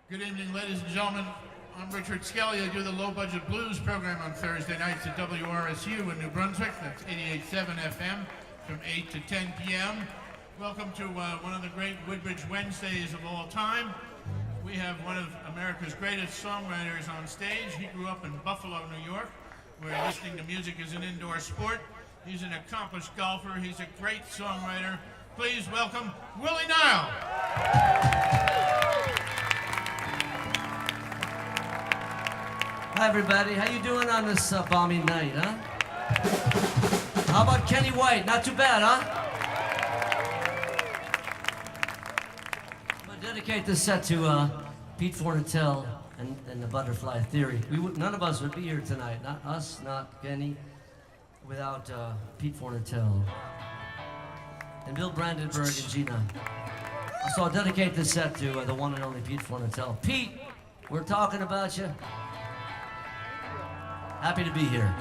Good evening, ladies and gentlemen. I'm Richard Skelly. I do the Low Budget Blues program on Thursday nights at WRSU in New Brunswick. That's 88.7 FM from 8 to 10 p.m. Welcome to one of the great Woodbridge Wednesdays of all time. We have one of America's greatest songwriters on stage. He grew up in Buffalo, New York, where listening to music is an indoor sport. He's an accomplished golfer. He's a great songwriter. Please welcome Willie Nile. Hi everybody, how you doing on this balmy night, huh? How about Kenny White? Not too bad, huh? I'm gonna dedicate this set to Pete Fornatel and the Butterfly Theory. None of us would be here tonight, not us, not Kenny, without Pete Fornatel and Bill Brandenburg and Gina. So I'll dedicate this set to the one and only Pete Fornatel. Pete, we're talking about you. Happy to be here.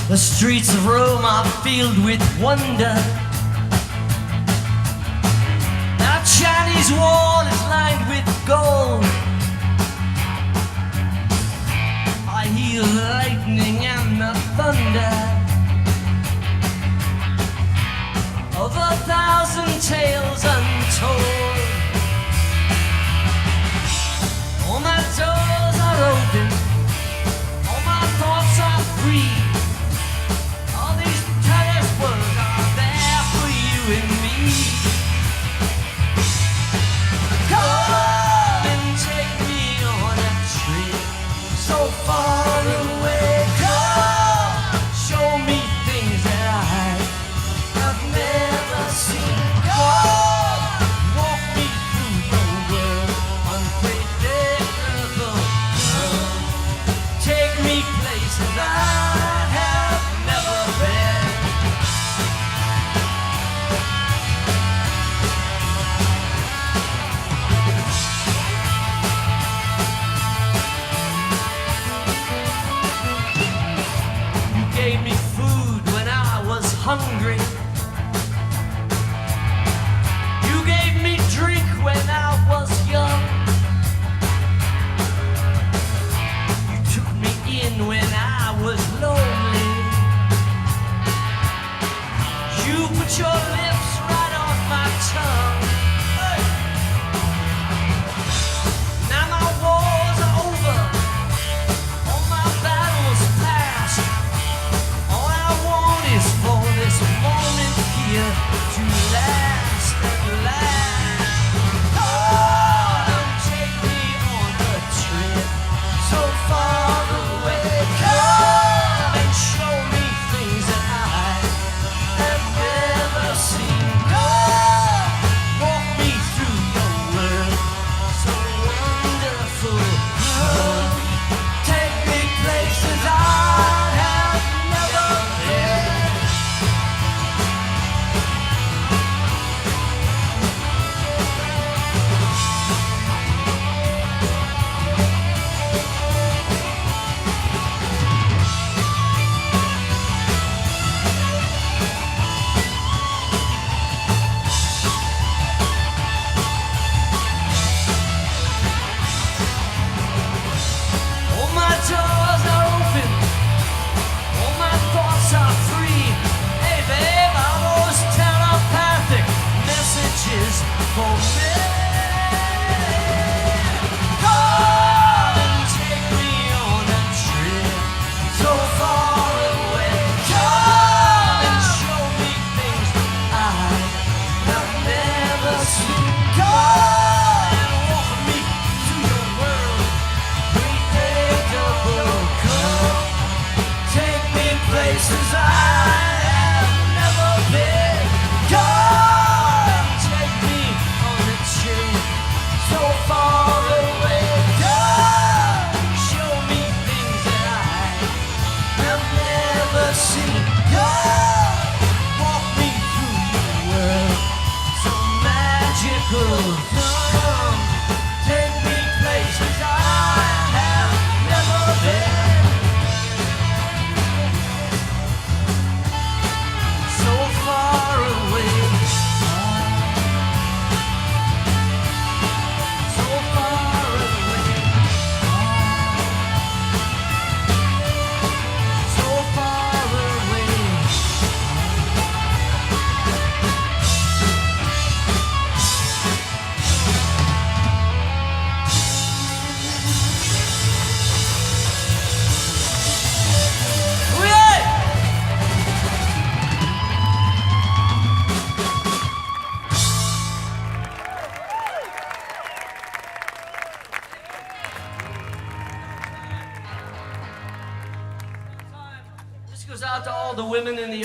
The streets of Rome are filled with wonder. That Chinese wall is lined with gold. I hear the lightning and the thunder of 1,000 tales untold. All my doors are open, all my thoughts are free. Hungry. You gave me drink when I was young. You took me in when I was lonely. You put your lips right on my tongue. Hey. Now my wars are over, all my battles past. All I want is for this moment here to last and last. Oh, don't take me on a trip so far away. Come and show me things that I have never seen. Come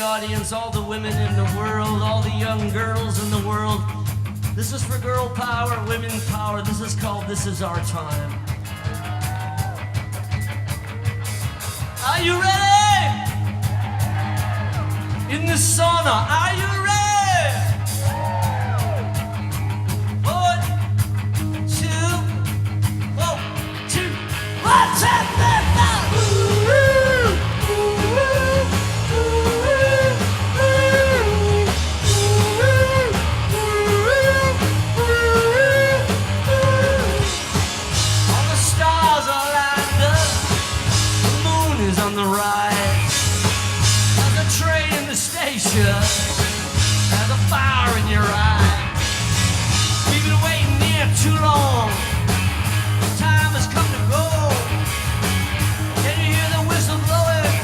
audience, all the women in the world, all the young girls in the world. This is for girl power, women power. This is called This Is Our Time. Are you ready? In the sauna, are you ready? 1, 2, 1, 2, 1, 2, 3, on the right, there's a train in the station, there's a fire in your eye. We've been waiting here too long, time has come to go. Can you hear the whistle blowing?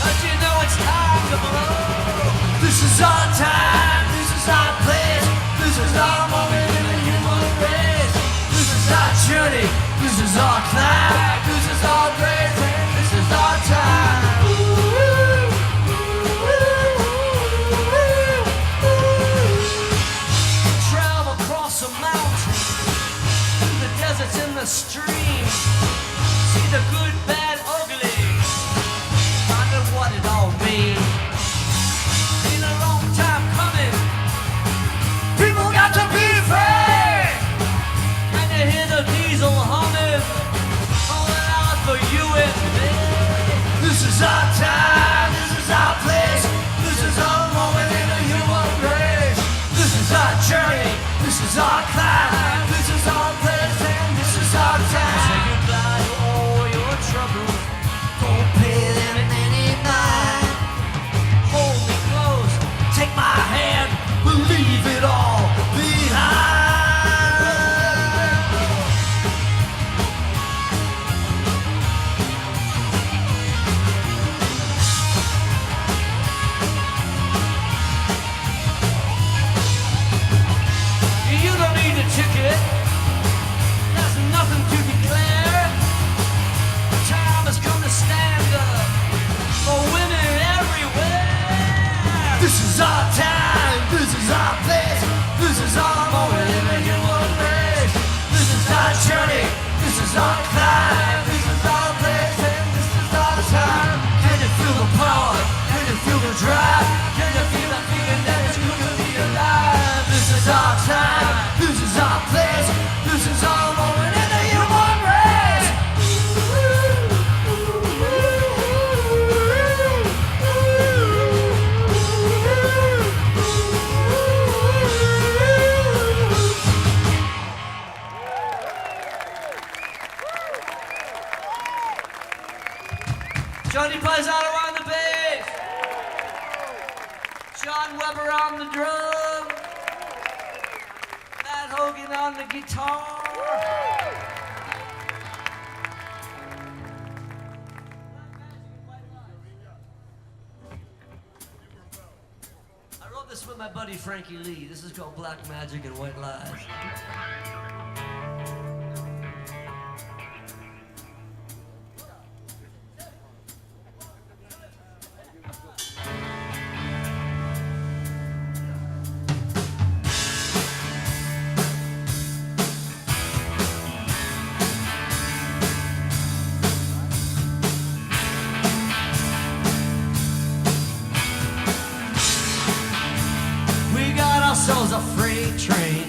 Don't you know it's time to blow? This is our time, this is our place, this is our moment in the human race. This is our journey, this is our climb, this is our grace. This is our time. Travel across a mountain, through the deserts and the streams. See the good, bad, ugly. Find out what it all means. Been a long time coming. People got to be free. Can you hear the diesel humming? Calling out for you and me. This is our time, this is our place, this is our moment in the human race. This is our journey, this is our climb, this is our place, and this is our time. Say goodbye to all your troubles, don't pay them any mind. Hold me close, take my hand, we'll leave it all behind. Ticket, there's nothing to declare. Time has come to stand up for women everywhere. This is our time, this is our place, this is our moment in the human race. This is our journey, this is our climb, this is our place, and this is our time. Can you feel the power? Can you feel the drive? Can you feel the feeling that it's good to be alive? This is our time. This is our place, this is our moment in the human race. Johnny Paisano on the bass, John Weber on the drums, Hogan on the guitar. I wrote this with my buddy Frankie Lee. This is called Black Magic and White Lies. Ourselves a freight train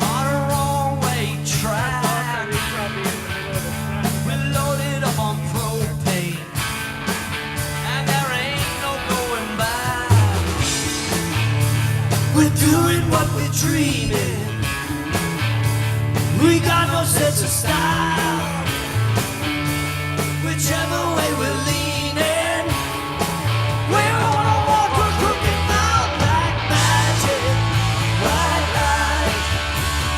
on a wrong way track. We're loaded up on propane, and there ain't no going back. We're doing what we're dreaming. We got no sense of style. Whichever way we're leaning, we're gonna walk a crooked mile. Black magic, white lies.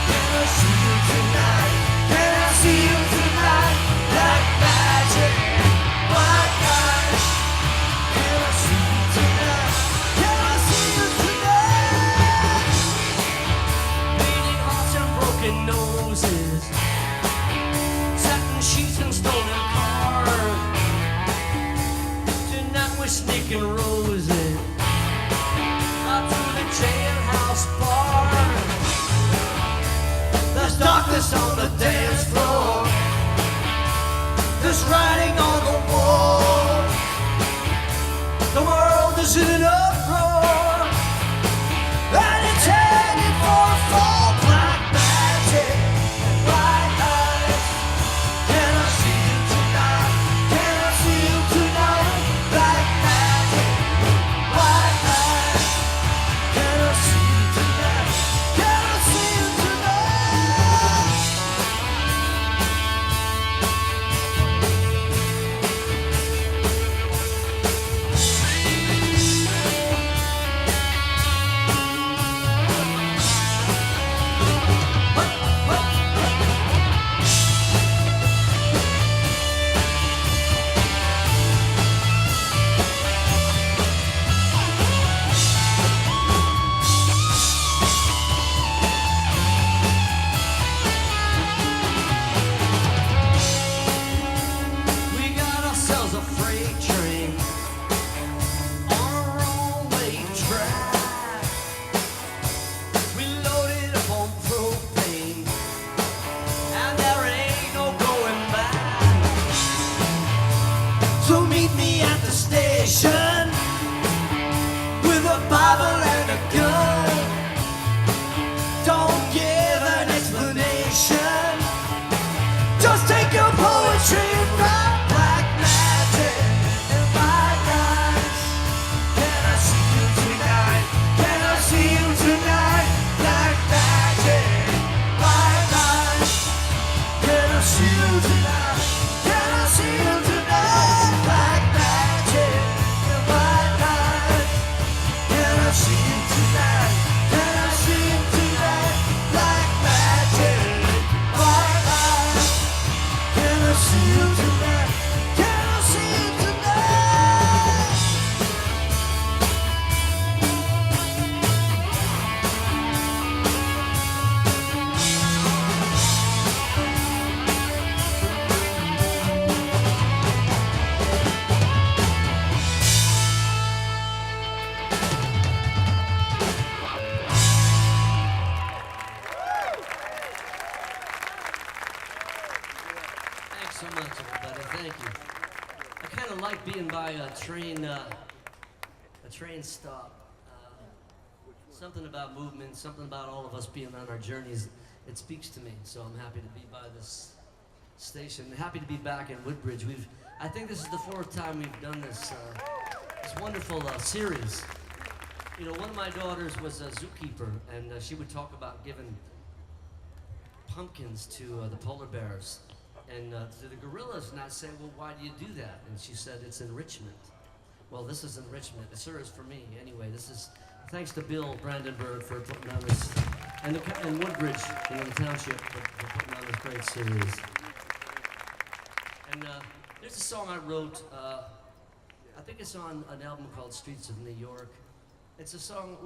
Can I see you tonight? Can I see you tonight? Black magic, white lies. Can I see you tonight? Can I see you tonight? Bleeding hearts and broken noses, satin sheets and stolen cars. Bible and a gun. Don't give an explanation. Just take your poetry and write black magic and white lies. Can I see you tonight? Can I see you tonight? Black magic, white lies. Can I see you tonight? Can I see you tonight? Black magic and white lies. Can I see you tonight? Can I see you tonight? Black magic, white lies. Can I see you tonight? Can I see you tonight? Thanks so much, everybody. Thank you. I kind of like being by a train stop. Something about movement, something about all of us being on our journeys. It speaks to me. So I'm happy to be by this station. Happy to be back in Woodbridge. I think this is the 4th time we've done this wonderful series. You know, one of my daughters was a zookeeper, and she would talk about giving pumpkins to the polar bears and to the gorillas, and I'd say, well, why do you do that? And she said, it's enrichment. Well, this is enrichment. It sure is for me. Anyway, this is thanks to Bill Brandenburg for putting on this, and Woodbridge, you know, the township, for putting on this great series. And there's a song I wrote, I think it's on an album called Streets of New York. It's a song,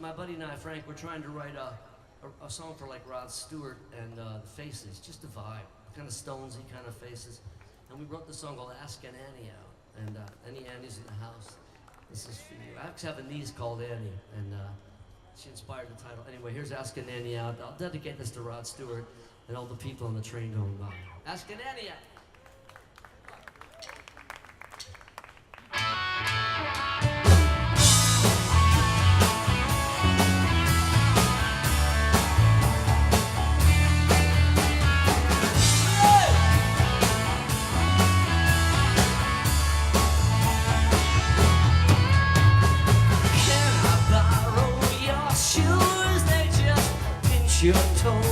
my buddy and I, Frank, we're trying to write a song for like Rod Stewart and the Faces, just a vibe, kind of Stonesy kind of Faces. And we wrote the song called Asking Annie out. And any Annies in the house, this is for you. I actually have a niece called Annie, and she inspired the title. Anyway, here's Asking Annie out. I'll dedicate this to Rod Stewart and all the people on the train going by. Asking Annie out. Your toe.